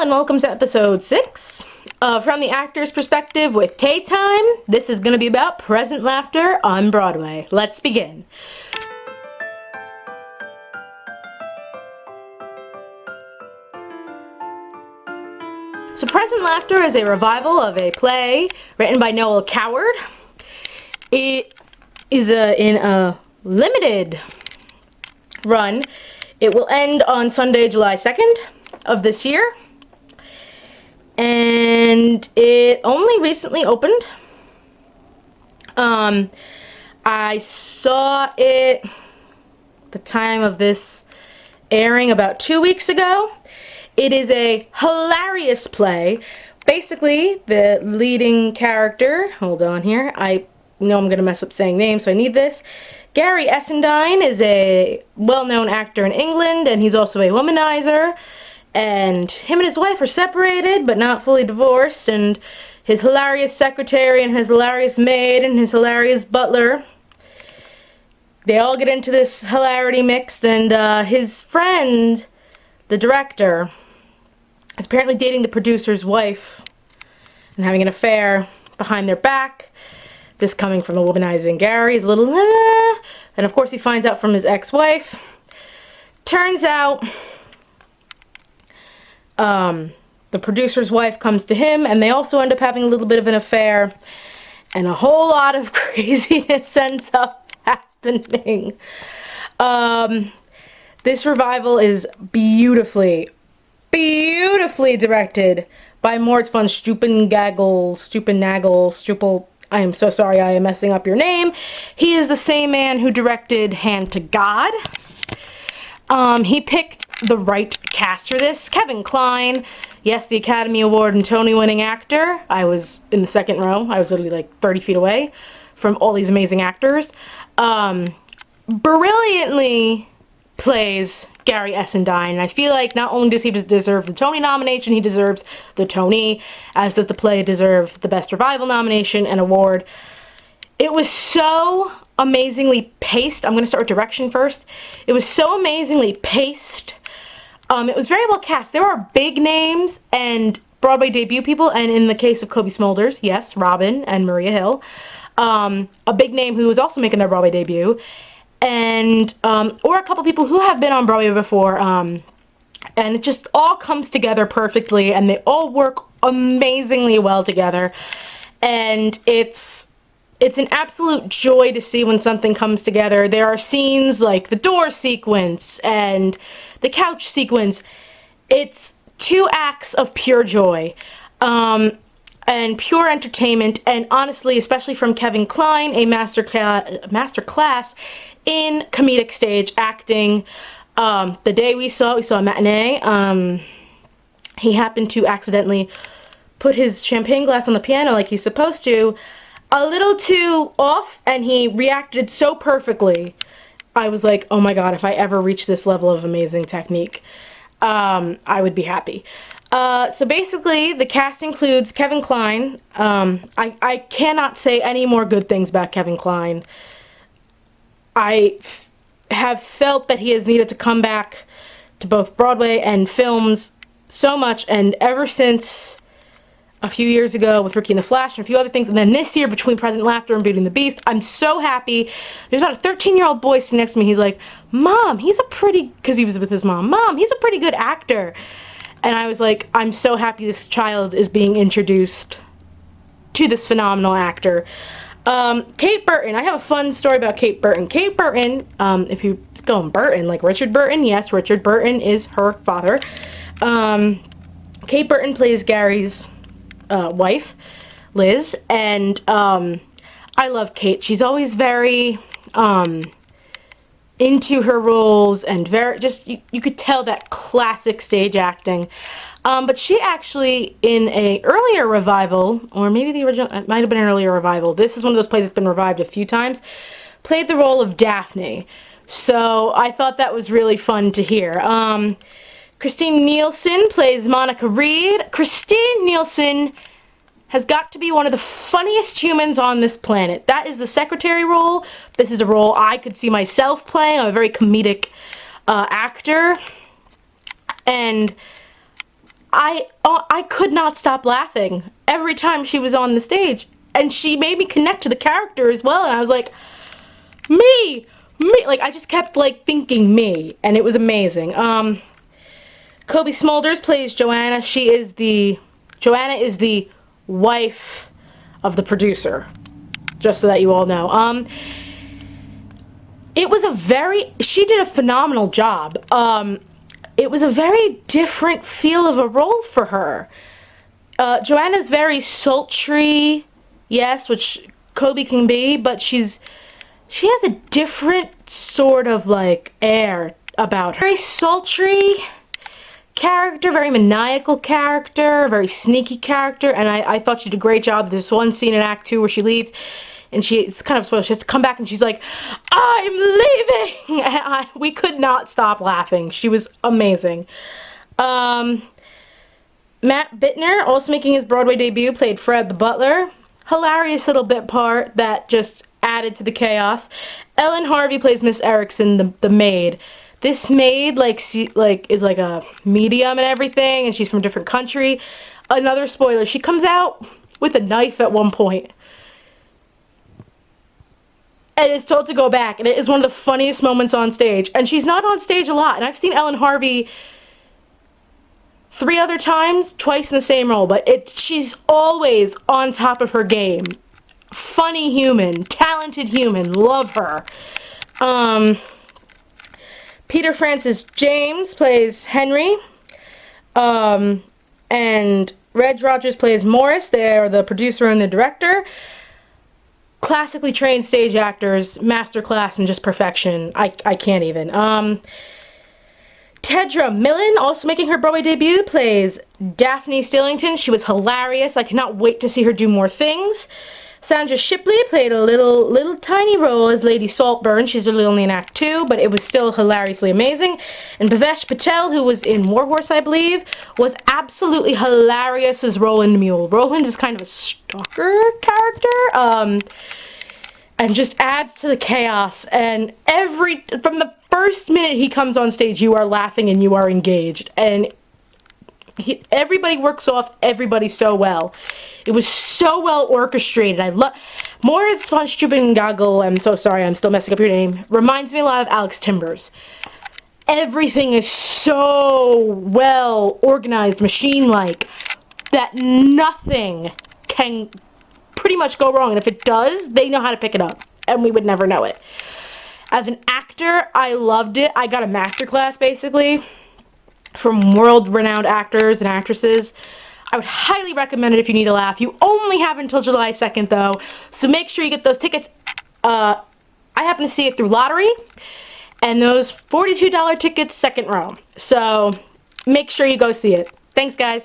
all, and welcome to episode 6 From the Actor's Perspective with Tay Time. This is going to be about present laughter on Broadway. Let's begin. So Present Laughter is a revival of a play written by Noel Coward. It is in a limited run. It will end on Sunday, July 2nd of this year. And it only recently opened. I saw it at the time of this airing about 2 weeks ago. It is a hilarious play. Basically, the leading character, hold on here, I know I'm going to mess up saying names, so I need this. Gary Essendine is a well-known actor in England, and he's also a womanizer. And him and his wife are separated, but not fully divorced. And his hilarious secretary, and his hilarious maid, and his hilarious butler, they all get into this hilarity mix. And his friend, the director, is apparently dating the producer's wife and having an affair behind their back. This coming from the womanizing Gary is a little, and of course he finds out from his ex-wife. Turns out, the producer's wife comes to him, and they also end up having a little bit of an affair, and a whole lot of craziness ends up happening. This revival is beautifully directed by Moritz von Stupennagel. I am so sorry I am messing up your name. He is the same man who directed Hand to God. He picked the right cast for this. Kevin Kline, yes, the Academy Award and Tony-winning actor. I was in the second row. I was literally like 30 feet away from all these amazing actors. Brilliantly plays Gary Essendine. And I feel like not only does he deserve the Tony nomination, he deserves the Tony, as does the play deserve the Best Revival nomination and award. It was so amazingly paced. I'm going to start with direction first. It was so amazingly paced. It was very well cast. There are big names and Broadway debut people, and in the case of Cobie Smulders, yes, Robin and Maria Hill, a big name who is also making their Broadway debut, and or a couple people who have been on Broadway before, and it just all comes together perfectly, and they all work amazingly well together, and it's an absolute joy to see when something comes together. There are scenes like the door sequence and the couch sequence. It's 2 acts of pure joy and pure entertainment, and honestly, especially from Kevin Kline, a master class in comedic stage acting. The day we saw a matinee. He happened to accidentally put his champagne glass on the piano like he's supposed to, a little too off, and he reacted so perfectly. I was like, oh my god, if I ever reach this level of amazing technique, I would be happy. So basically, the cast includes Kevin Kline. I cannot say any more good things about Kevin Kline. I have felt that he has needed to come back to both Broadway and films so much, and ever since a few years ago with Ricky and the Flash and a few other things, and then this year between Present Laughter and Beauty and the Beast, I'm so happy. There's about a 13-year-old boy sitting next to me. He's like, Mom, because he was with his mom, Mom, he's a pretty good actor. And I was like, I'm so happy this child is being introduced to this phenomenal actor. Kate Burton. I have a fun story about Kate Burton. Kate Burton, if you go in Burton, like Richard Burton, yes, Richard Burton is her father. Kate Burton plays Gary's wife, Liz, and I love Kate. She's always very into her roles, and very just you could tell that classic stage acting. But she actually, in a earlier revival, or maybe the original, it might have been an earlier revival, this is one of those plays that's been revived a few times, played the role of Daphne. So I thought that was really fun to hear. Christine Nielsen plays Monica Reed. Christine Nielsen has got to be one of the funniest humans on this planet. That is the secretary role. This is a role I could see myself playing. I'm a very comedic actor. And I could not stop laughing every time she was on the stage, and she made me connect to the character as well, and I was like, me, like, I just kept, like, thinking me, and it was amazing. Cobie Smulders plays Joanna. Joanna is the wife of the producer, just so that you all know. She did a phenomenal job. It was a very different feel of a role for her. Joanna's very sultry, yes, which Cobie can be, but she has a different sort of, like, air about her. Very sultry character, very maniacal character, very sneaky character, and I thought she did a great job. There's one scene in Act 2 where she leaves, and it's kind of spoiled. She has to come back, and she's like, I'm leaving! And we could not stop laughing. She was amazing. Matt Bittner, also making his Broadway debut, played Fred the butler. Hilarious little bit part that just added to the chaos. Ellen Harvey plays Miss Erickson, the maid. This maid, is like a medium and everything, and she's from a different country. Another spoiler, she comes out with a knife at one point, and is told to go back, and it is one of the funniest moments on stage. And she's not on stage a lot, and I've seen Ellen Harvey 3 other times, twice in the same role, but she's always on top of her game. Funny human, talented human, love her. Peter Francis James plays Henry, and Reg Rogers plays Morris. They are the producer and the director. Classically trained stage actors, masterclass in just perfection. I can't even. Tedra Millen, also making her Broadway debut, plays Daphne Stillington. She was hilarious. I cannot wait to see her do more things. Sandra Shipley played a little tiny role as Lady Saltburn. She's really only in Act 2, but it was still hilariously amazing. And Bhavesh Patel, who was in Warhorse, I believe, was absolutely hilarious as Roland Mule. Roland is kind of a stalker character, and just adds to the chaos. And from the first minute he comes on stage, you are laughing and you are engaged. And everybody works off everybody so well. It was so well orchestrated. I love Moritz von Steuben-Gagel. I'm so sorry, I'm still messing up your name. Reminds me a lot of Alex Timbers. Everything is so well organized, machine-like, that nothing can pretty much go wrong. And if it does, they know how to pick it up, and we would never know it. As an actor, I loved it. I got a masterclass, basically, from world-renowned actors and actresses. I would highly recommend it if you need a laugh. You only have until July 2nd, though, so make sure you get those tickets. I happen to see it through lottery, and those $42 tickets, second row. So make sure you go see it. Thanks, guys.